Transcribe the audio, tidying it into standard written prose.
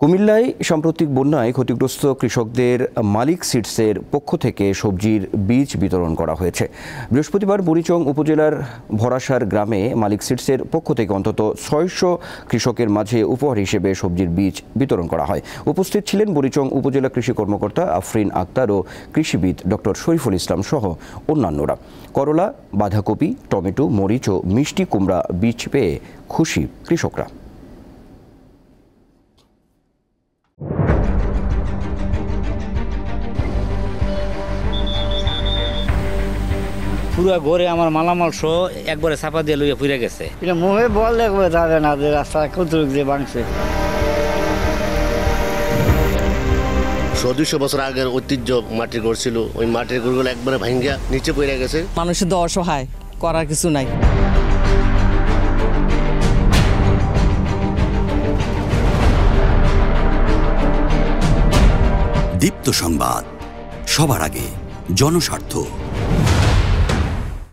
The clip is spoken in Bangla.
কুমিল্লায় সাম্প্রতিক বন্যায় ক্ষতিগ্রস্ত কৃষকদের মালিক সিডসের পক্ষ থেকে সবজির বীজ বিতরণ করা হয়েছে। বৃহস্পতিবার বুড়িচং উপজেলার ভরাসার গ্রামে মালিক সিডসের পক্ষ থেকে অন্তত ৬০০ কৃষকের মাঝে উপহার হিসেবে সবজির বীজ বিতরণ করা হয়। উপস্থিত ছিলেন বুড়িচং উপজেলা কৃষি কর্মকর্তা আফরিন আক্তার ও কৃষিবিদ ডক্টর শরীফুল ইসলাম সহ অন্যান্যরা। করলা, বাঁধাকপি, টমেটো, মরিচ ও মিষ্টি কুমড়া বীজ পেয়ে খুশি কৃষকরা। পুরো ঘরে আমার মালামাল সহ একবারে চাপা দিয়ে লইয়া পুড়ে গেছে। এটা মুখে বল দেখবে যাবে না যে রাস্তা কতটুক দিয়ে ভাঙছে। ২০০ বছর আগের ঐতিহ্য মাটির ঘর ছিল, ওই মাটির ঘরগুলো একবারে ভাঙ্গা নিচে পড়ে গেছে। মানুষের তো অসহায়, করার কিছু নাই। দীপ্ত সংবাদ, সবার আগে, জনস্বার্থ।